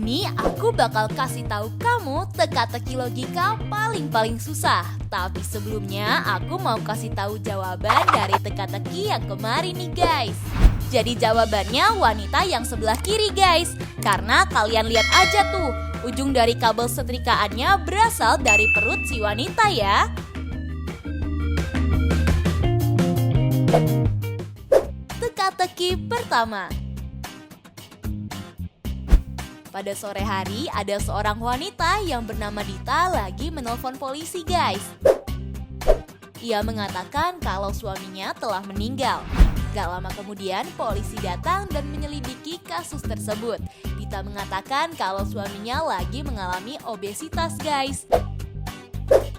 ini aku bakal kasih tahu kamu teka-teki logika paling susah. Tapi sebelumnya aku mau kasih tahu jawaban dari teka-teki yang kemarin nih guys. Jadi jawabannya wanita yang sebelah kiri guys. Karena kalian lihat aja tuh, ujung dari kabel setrikaannya berasal dari perut si wanita ya. Teka-teki pertama. Pada sore hari, ada seorang wanita yang bernama Dita lagi menelpon polisi guys. Ia mengatakan kalau suaminya telah meninggal. Gak lama kemudian, polisi datang dan menyelidiki kasus tersebut. Dita mengatakan kalau suaminya lagi mengalami obesitas guys.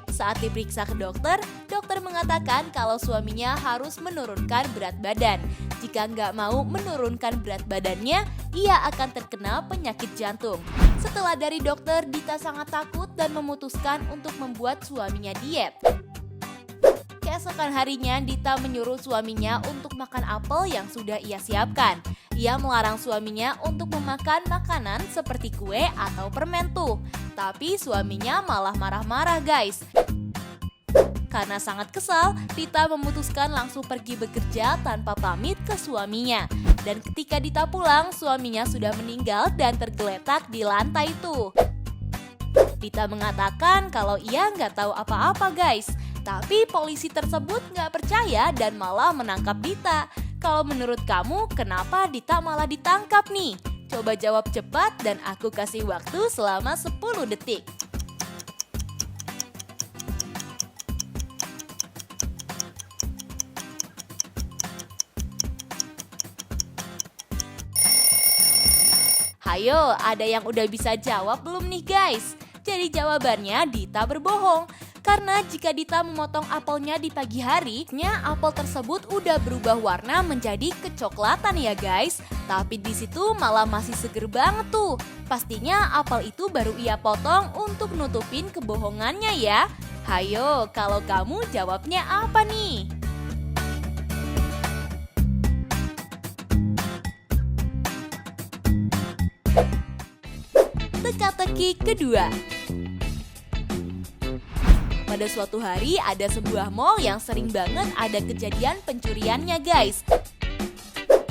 Saat diperiksa ke dokter, dokter mengatakan kalau suaminya harus menurunkan berat badan. Jika nggak mau menurunkan berat badannya, ia akan terkena penyakit jantung. Setelah dari dokter, Dita sangat takut dan memutuskan untuk membuat suaminya diet. Keesokan harinya, Dita menyuruh suaminya untuk makan apel yang sudah ia siapkan. Ia melarang suaminya untuk memakan makanan seperti kue atau permen tuh. Tapi suaminya malah marah-marah guys. Karena sangat kesal, Dita memutuskan langsung pergi bekerja tanpa pamit ke suaminya. Dan ketika Dita pulang, suaminya sudah meninggal dan tergeletak di lantai tuh. Dita mengatakan kalau ia nggak tahu apa-apa guys. Tapi polisi tersebut nggak percaya dan malah menangkap Dita. Kalau menurut kamu, kenapa Dita malah ditangkap nih? Coba jawab cepat dan aku kasih waktu selama 10 detik. Hayo, ada yang udah bisa jawab belum nih guys? Jadi jawabannya Dita berbohong. Karena jika Dita memotong apelnya di pagi hari, apel tersebut udah berubah warna menjadi kecoklatan ya guys. Tapi di situ malah masih seger banget tuh. Pastinya apel itu baru ia potong untuk nutupin kebohongannya ya. Hayo, kalau kamu jawabnya apa nih? Teka-teki kedua. Pada suatu hari ada sebuah mall yang sering banget ada kejadian pencuriannya guys.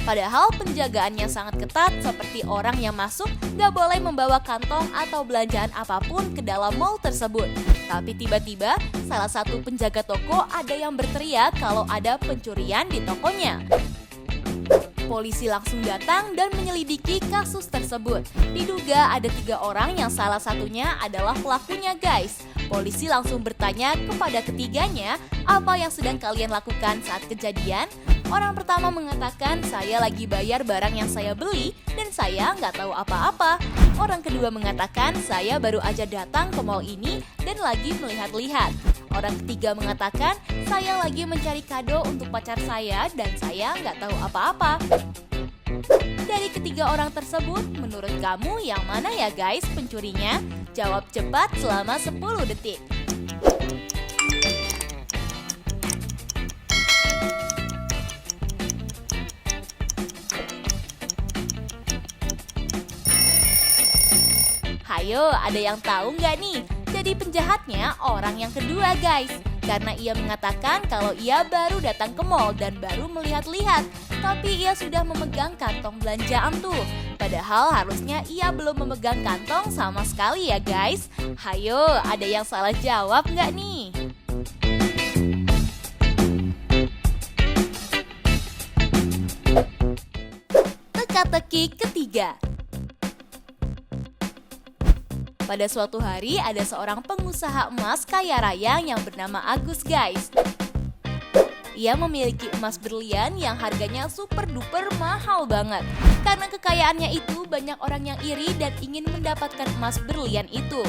Padahal penjagaannya sangat ketat seperti orang yang masuk gak boleh membawa kantong atau belanjaan apapun ke dalam mall tersebut. Tapi tiba-tiba salah satu penjaga toko ada yang berteriak kalau ada pencurian di tokonya. Polisi langsung datang dan menyelidiki kasus tersebut. Diduga ada 3 orang yang salah satunya adalah pelakunya guys. Polisi langsung bertanya kepada ketiganya, apa yang sedang kalian lakukan saat kejadian? Orang pertama mengatakan, saya lagi bayar barang yang saya beli dan saya nggak tahu apa-apa. Orang kedua mengatakan, saya baru aja datang ke mall ini dan lagi melihat-lihat. Orang ketiga mengatakan, saya lagi mencari kado untuk pacar saya dan saya nggak tahu apa-apa. Dari ketiga orang tersebut, menurut kamu yang mana ya guys pencurinya? Jawab cepat selama 10 detik. Hayo, ada yang tahu nggak nih? Jadi penjahatnya orang yang kedua guys. Karena ia mengatakan kalau ia baru datang ke mall dan baru melihat-lihat. Tapi ia sudah memegang kantong belanjaan tuh. Padahal harusnya ia belum memegang kantong sama sekali ya guys. Hayo, ada yang salah jawab nggak nih? Teka-teki ketiga. Pada suatu hari ada seorang pengusaha emas kaya raya yang bernama Agus guys. Ia memiliki emas berlian yang harganya super duper mahal banget. Karena kekayaannya itu banyak orang yang iri dan ingin mendapatkan emas berlian itu.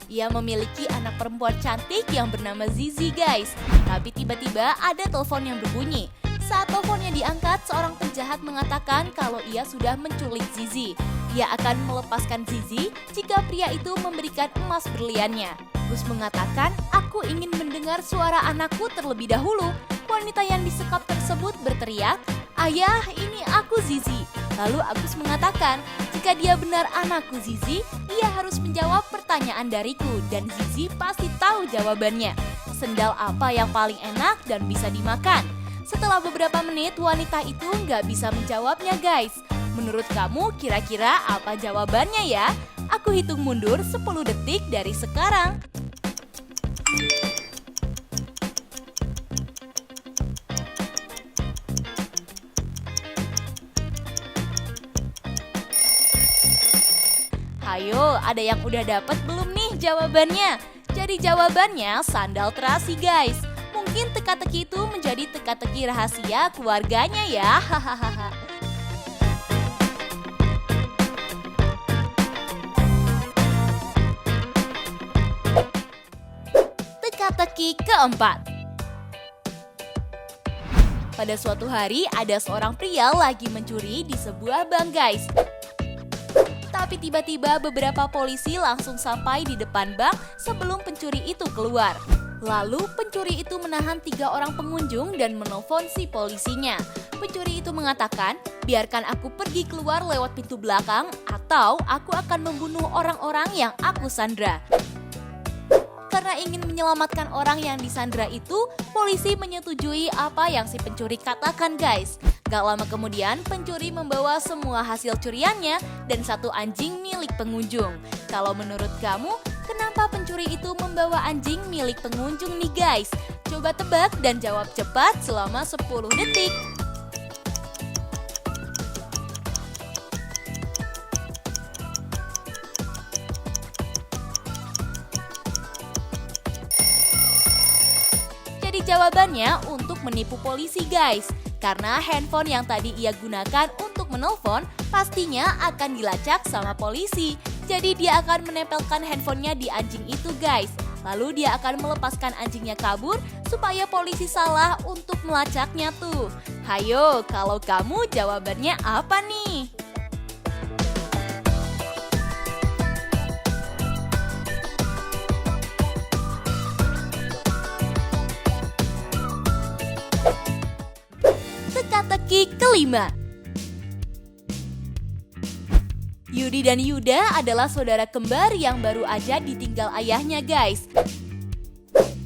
Ia memiliki anak perempuan cantik yang bernama Zizi guys. Tapi tiba-tiba ada telepon yang berbunyi. Saat teleponnya diangkat, seorang penjahat mengatakan kalau ia sudah menculik Zizi. Ia akan melepaskan Zizi jika pria itu memberikan emas berliannya. Gus mengatakan, aku ingin mendengar suara anakku terlebih dahulu. Wanita yang disekap tersebut berteriak, "Ayah, ini aku Zizi." Lalu Agus mengatakan, jika dia benar anakku Zizi, ia harus menjawab pertanyaan dariku dan Zizi pasti tahu jawabannya. Sendal apa yang paling enak dan bisa dimakan? Setelah beberapa menit, wanita itu nggak bisa menjawabnya guys. Menurut kamu kira-kira apa jawabannya ya? Aku hitung mundur 10 detik dari sekarang. Hayo, ada yang udah dapet belum nih jawabannya? Jadi jawabannya sandal terasi guys. Mungkin teka-teki itu menjadi teka-teki rahasia keluarganya ya. Hahaha. Teka-teki keempat. Pada suatu hari ada seorang pria lagi mencuri di sebuah bank guys. Tapi tiba-tiba beberapa polisi langsung sampai di depan bank sebelum pencuri itu keluar. Lalu pencuri itu menahan 3 orang pengunjung dan menelpon si polisinya. Pencuri itu mengatakan, biarkan aku pergi keluar lewat pintu belakang atau aku akan membunuh orang-orang yang aku sandra. Karena ingin menyelamatkan orang yang disandra itu, polisi menyetujui apa yang si pencuri katakan guys. Gak lama kemudian pencuri membawa semua hasil curiannya dan 1 anjing milik pengunjung. Kalau menurut kamu, kenapa pencuri itu membawa anjing milik pengunjung nih guys? Coba tebak dan jawab cepat selama 10 detik. Jadi jawabannya untuk menipu polisi guys. Karena handphone yang tadi ia gunakan untuk menelpon pastinya akan dilacak sama polisi. Jadi dia akan menempelkan handphonenya di anjing itu guys. Lalu dia akan melepaskan anjingnya kabur supaya polisi salah untuk melacaknya tuh. Hayo, kalau kamu jawabannya apa nih? Teka-teki kelima. Yudi dan Yuda adalah saudara kembar yang baru aja ditinggal ayahnya guys.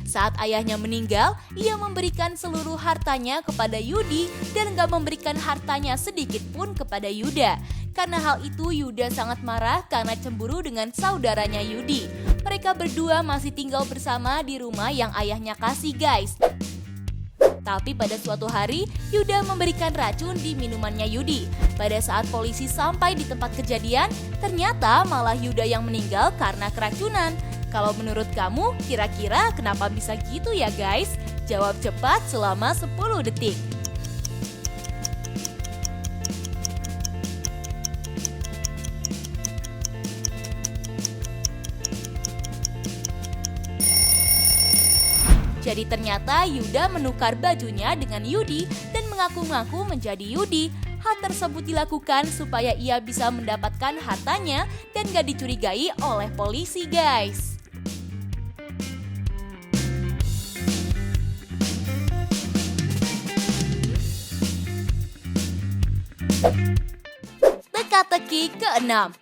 Saat ayahnya meninggal, ia memberikan seluruh hartanya kepada Yudi dan gak memberikan hartanya sedikit pun kepada Yuda. Karena hal itu Yuda sangat marah karena cemburu dengan saudaranya Yudi. Mereka berdua masih tinggal bersama di rumah yang ayahnya kasih guys. Tapi pada suatu hari, Yuda memberikan racun di minumannya Yudi. Pada saat polisi sampai di tempat kejadian, ternyata malah Yuda yang meninggal karena keracunan. Kalau menurut kamu, kira-kira kenapa bisa gitu ya guys? Jawab cepat selama 10 detik. Jadi ternyata Yuda menukar bajunya dengan Yudi dan mengaku-ngaku menjadi Yudi. Hal tersebut dilakukan supaya ia bisa mendapatkan hartanya dan gak dicurigai oleh polisi guys. Teka-teki keenam.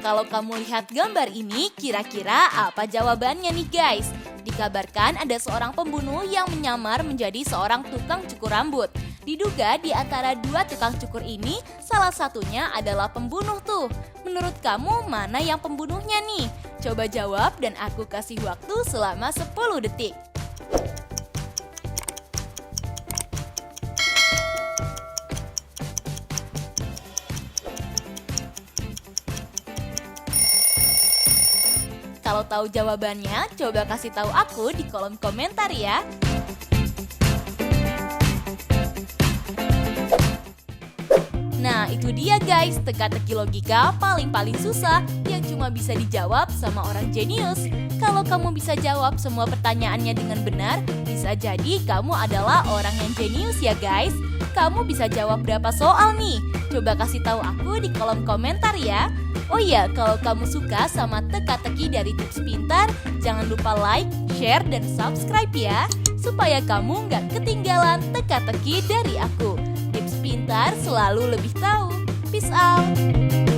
Kalau kamu lihat gambar ini, kira-kira apa jawabannya nih guys? Dikabarkan ada seorang pembunuh yang menyamar menjadi seorang tukang cukur rambut. Diduga di antara 2 tukang cukur ini, salah satunya adalah pembunuh tuh. Menurut kamu mana yang pembunuhnya nih? Coba jawab dan aku kasih waktu selama 10 detik. Kalau tahu jawabannya, coba kasih tahu aku di kolom komentar ya. Nah, itu dia guys, teka-teki logika paling susah yang cuma bisa dijawab sama orang jenius. Kalau kamu bisa jawab semua pertanyaannya dengan benar, bisa jadi kamu adalah orang yang jenius ya guys. Kamu bisa jawab berapa soal nih? Coba kasih tahu aku di kolom komentar ya. Oh iya, kalau kamu suka sama teka-teki dari Tips Pintar, jangan lupa like, share, dan subscribe ya. supaya kamu nggak ketinggalan teka-teki dari aku. Tips pintar selalu lebih tahu. Peace out!